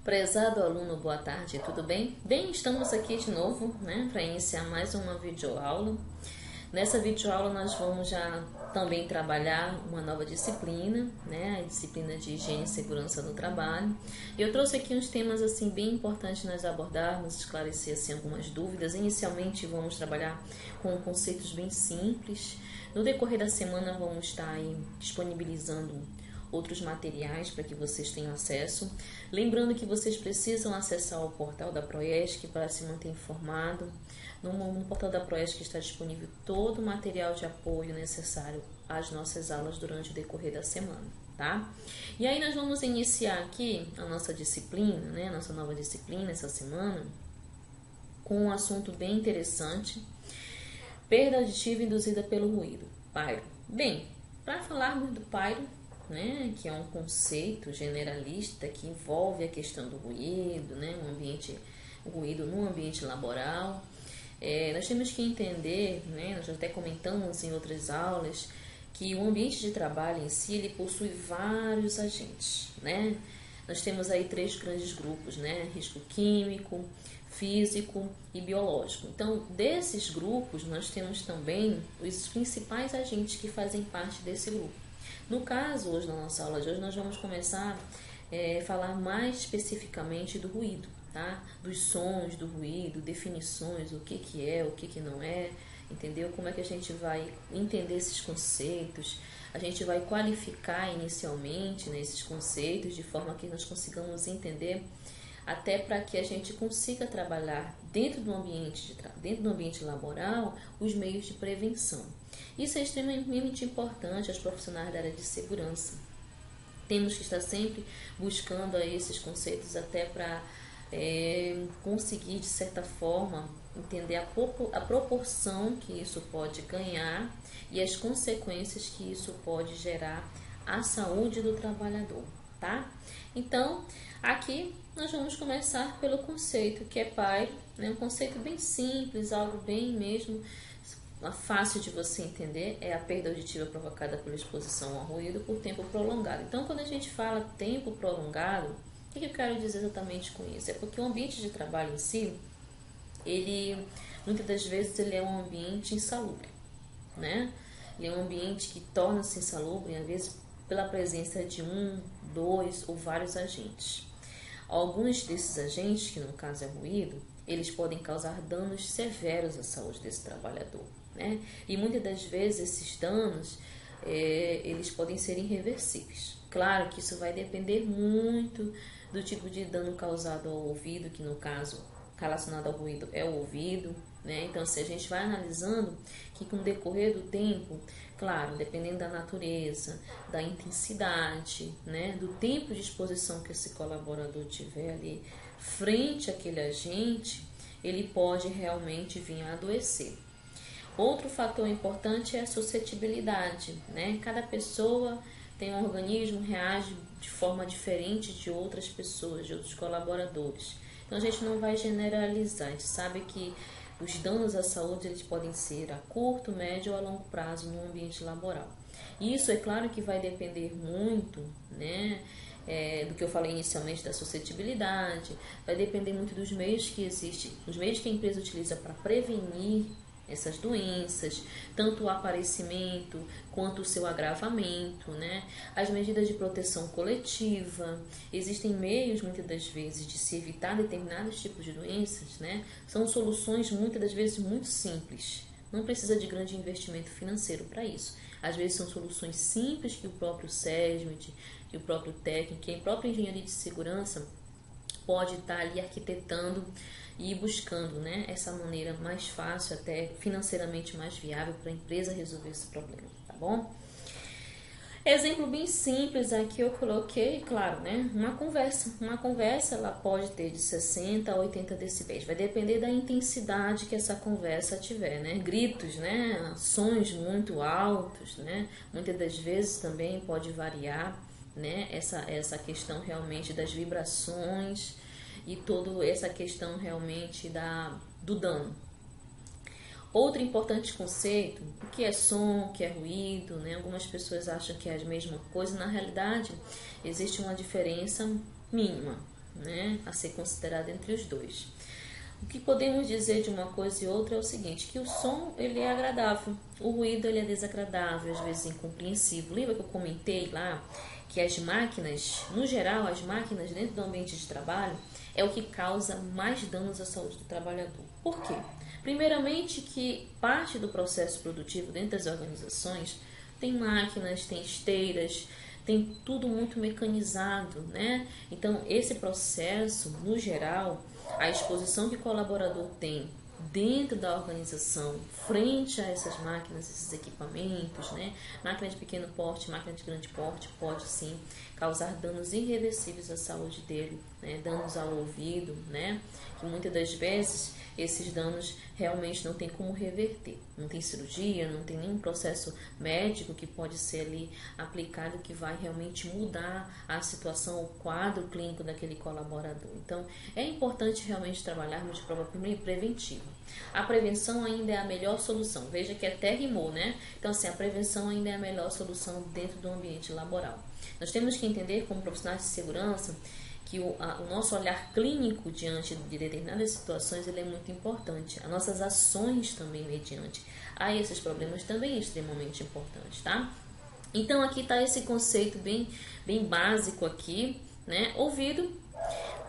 Prezado aluno, boa tarde, tudo bem? Bem, estamos aqui de novo, né, para iniciar mais uma videoaula. Nessa videoaula nós vamos já também trabalhar uma nova disciplina, né, a disciplina de higiene e segurança no trabalho. E eu trouxe aqui uns temas assim bem importantes nós abordarmos, esclarecer assim algumas dúvidas. Inicialmente vamos trabalhar com conceitos bem simples. No decorrer da semana vamos estar aí disponibilizando outros materiais para que vocês tenham acesso. Lembrando que vocês precisam acessar o portal da Proesc para se manter informado. No portal da Proesc está disponível todo o material de apoio necessário às nossas aulas durante o decorrer da semana, tá? E aí nós vamos iniciar aqui a nossa disciplina, né, a nossa nova disciplina essa semana, com um assunto bem interessante: perda auditiva induzida pelo ruído, PAIRO. Bem, para falarmos do PAIRO, né, que é um conceito generalista que envolve a questão do ruído, né, o ruído no ambiente laboral. Nós temos que entender, né, nós já até comentamos em outras aulas, que o ambiente de trabalho em si ele possui vários agentes, né? Nós temos aí 3 grandes grupos, né? Risco químico, físico e biológico. Então, desses grupos, nós temos também os principais agentes que fazem parte desse grupo. No caso, hoje, na nossa aula de hoje, nós vamos começar a falar mais especificamente do ruído, tá? Dos sons do ruído, definições, o que é, o que não é, entendeu? Como é que a gente vai entender esses conceitos, a gente vai qualificar inicialmente, né, esses conceitos de forma que nós consigamos entender, até para que a gente consiga trabalhar dentro do ambiente laboral os meios de prevenção. Isso é extremamente importante aos profissionais da área de segurança. Temos que estar sempre buscando aí esses conceitos até para conseguir, de certa forma, entender a proporção que isso pode ganhar e as consequências que isso pode gerar à saúde do trabalhador, tá? Então, aqui nós vamos começar pelo conceito que é PAIRO, né? Um conceito bem simples, algo bem mesmo fácil de você entender, é a perda auditiva provocada pela exposição ao ruído por tempo prolongado. Então, quando a gente fala tempo prolongado, o que eu quero dizer exatamente com isso? É porque o ambiente de trabalho em si, ele, muitas das vezes, ele é um ambiente insalubre, né? Ele é um ambiente que torna-se insalubre, às vezes, pela presença de 1, 2 ou vários agentes. Alguns desses agentes, que no caso é ruído, eles podem causar danos severos à saúde desse trabalhador, né? E muitas das vezes esses danos, eles podem ser irreversíveis. Claro que isso vai depender muito do tipo de dano causado ao ouvido, que no caso, relacionado ao ruído, é o ouvido, né? Então, se a gente vai analisando que com o decorrer do tempo, claro, dependendo da natureza, da intensidade, né, do tempo de exposição que esse colaborador tiver ali frente àquele agente, ele pode realmente vir a adoecer. Outro fator importante é a suscetibilidade, né? Cada pessoa tem um organismo, reage de forma diferente de outras pessoas, de outros colaboradores. Então a gente não vai generalizar, a gente sabe que os danos à saúde eles podem ser a curto, médio ou a longo prazo no ambiente laboral. Isso é claro que vai depender muito, né, do que eu falei inicialmente da suscetibilidade, vai depender muito dos meios que existem, os meios que a empresa utiliza para prevenir essas doenças, tanto o aparecimento quanto o seu agravamento, né? As medidas de proteção coletiva, existem meios muitas das vezes de se evitar determinados tipos de doenças, né? São soluções muitas das vezes muito simples, não precisa de grande investimento financeiro para isso. Às vezes são soluções simples que o próprio SESMIT, que o próprio técnico, que a própria engenharia de segurança pode estar ali arquitetando e buscando, né, essa maneira mais fácil, até financeiramente mais viável para a empresa resolver esse problema, tá bom? Exemplo bem simples aqui eu coloquei, claro, né, uma conversa ela pode ter de 60 a 80 decibéis, vai depender da intensidade que essa conversa tiver, né, gritos, né, sons muito altos, né, muitas das vezes também pode variar, né, essa questão realmente das vibrações e toda essa questão realmente do dano. Outro importante conceito, o que é som, o que é ruído, né? Algumas pessoas acham que é a mesma coisa, na realidade existe uma diferença mínima, né, a ser considerado entre os dois. O que podemos dizer de uma coisa e outra é o seguinte, que o som ele é agradável, o ruído ele é desagradável, às vezes incompreensível. Lembra que eu comentei lá que as máquinas, no geral, as máquinas dentro do ambiente de trabalho é o que causa mais danos à saúde do trabalhador. Por quê? Primeiramente que parte do processo produtivo dentro das organizações tem máquinas, tem esteiras, tem tudo muito mecanizado, né? Então, esse processo, no geral, a exposição que o colaborador tem dentro da organização, frente a essas máquinas, esses equipamentos, né? Máquina de pequeno porte, máquina de grande porte, pode sim causar danos irreversíveis à saúde dele, né? Danos ao ouvido, né? Que muitas das vezes esses danos realmente não tem como reverter. Não tem cirurgia, não tem nenhum processo médico que pode ser ali aplicado que vai realmente mudar a situação, o quadro clínico daquele colaborador. Então, é importante realmente trabalharmos de forma preventiva. A prevenção ainda é a melhor solução. Veja que até rimou, né? Então, assim, a prevenção ainda é a melhor solução dentro do ambiente laboral. Nós temos que entender, como profissionais de segurança, que o nosso olhar clínico diante de determinadas situações ele é muito importante. As nossas ações também mediante a esses problemas também é extremamente importante, tá? Então, aqui está esse conceito bem básico aqui, né? Ouvido.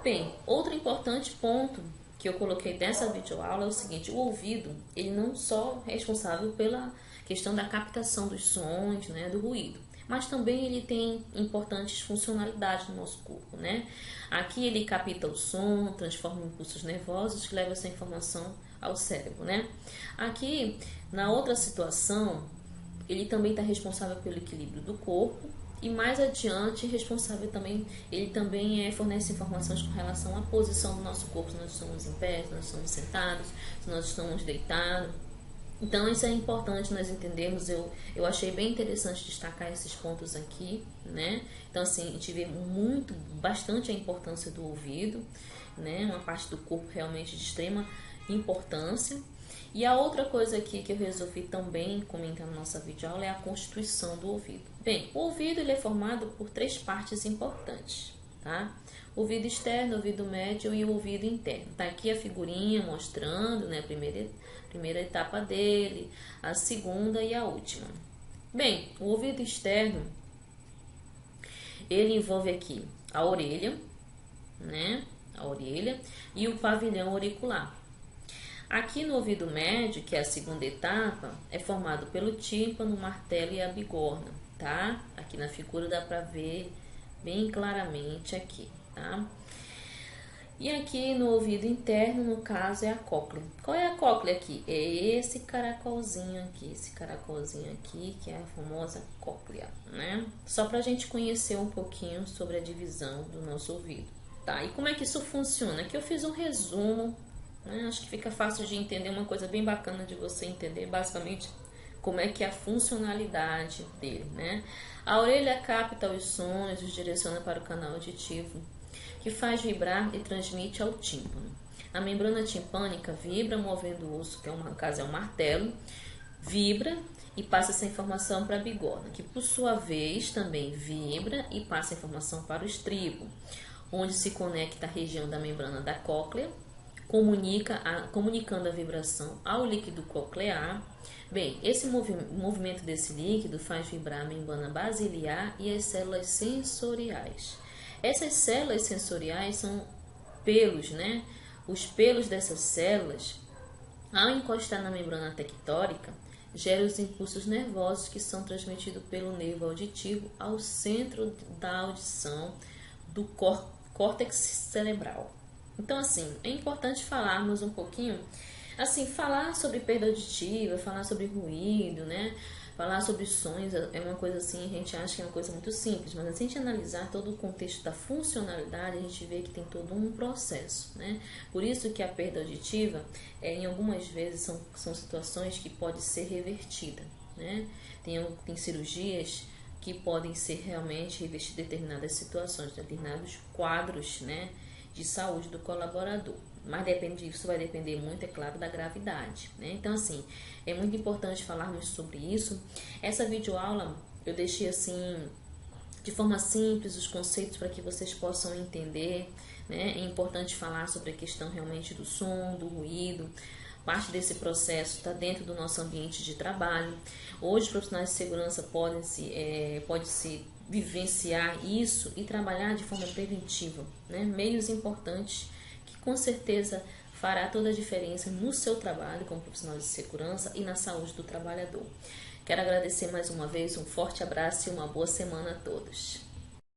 Bem, outro importante ponto que eu coloquei dessa videoaula é o seguinte, o ouvido, ele não só é responsável pela questão da captação dos sons, né, do ruído, mas também ele tem importantes funcionalidades no nosso corpo, né? Aqui ele capta o som, transforma em impulsos nervosos que levam essa informação ao cérebro, né? Aqui, na outra situação, ele também está responsável pelo equilíbrio do corpo e mais adiante responsável também, ele também fornece informações com relação à posição do nosso corpo, se nós estamos em pé, se nós estamos sentados, se nós estamos deitados. Então, isso é importante nós entendermos, eu achei bem interessante destacar esses pontos aqui, né? Então, assim, a gente vê bastante a importância do ouvido, né? Uma parte do corpo realmente de extrema importância. E a outra coisa aqui que eu resolvi também comentar na nossa videoaula é a constituição do ouvido. Bem, o ouvido ele é formado por 3 partes importantes, tá? O ouvido externo, o ouvido médio e o ouvido interno. Tá aqui a figurinha mostrando, né, a primeira etapa dele, a segunda e a última. Bem, o ouvido externo, ele envolve aqui a orelha, né, a orelha e o pavilhão auricular. Aqui no ouvido médio, que é a segunda etapa, é formado pelo tímpano, o martelo e a bigorna, tá? Aqui na figura dá para ver bem claramente aqui, tá? E aqui no ouvido interno, no caso, é a cóclea. Qual é a cóclea aqui? É esse caracolzinho aqui, que é a famosa cóclea, né? Só para a gente conhecer um pouquinho sobre a divisão do nosso ouvido, tá? E como é que isso funciona? Aqui eu fiz um resumo, né? Acho que fica fácil de entender, uma coisa bem bacana de você entender, basicamente, como é que é a funcionalidade dele, né? A orelha capta os sons, os direciona para o canal auditivo, que faz vibrar e transmite ao tímpano. A membrana timpânica vibra movendo o osso, que no caso é um martelo, vibra e passa essa informação para a bigorna, que por sua vez também vibra e passa a informação para o estribo, onde se conecta a região da membrana da cóclea, comunicando a vibração ao líquido coclear. Bem, esse movimento desse líquido faz vibrar a membrana basilar e as células sensoriais. Essas células sensoriais são pelos, né? Os pelos dessas células, ao encostar na membrana tectórica, geram os impulsos nervosos que são transmitidos pelo nervo auditivo ao centro da audição do córtex cerebral. Então, assim, é importante falarmos um pouquinho, assim, falar sobre perda auditiva, falar sobre ruído, né? Falar sobre sons é uma coisa assim, a gente acha que é uma coisa muito simples, mas se a gente analisar todo o contexto da funcionalidade, a gente vê que tem todo um processo, né? Por isso que a perda auditiva, em algumas vezes, são situações que podem ser revertidas, né? Tem cirurgias que podem ser realmente revertidas em determinadas situações, determinados quadros, né, de saúde do colaborador. Mas isso vai depender muito, é claro, da gravidade, né? Então, assim, é muito importante falarmos sobre isso. Essa videoaula eu deixei assim de forma simples os conceitos para que vocês possam entender, né? É importante falar sobre a questão realmente do som, do ruído. Parte desse processo está dentro do nosso ambiente de trabalho. Hoje, os profissionais de segurança podem se vivenciar isso e trabalhar de forma preventiva, né? Meios importantes que com certeza fará toda a diferença no seu trabalho como profissional de segurança e na saúde do trabalhador. Quero agradecer mais uma vez, um forte abraço e uma boa semana a todos.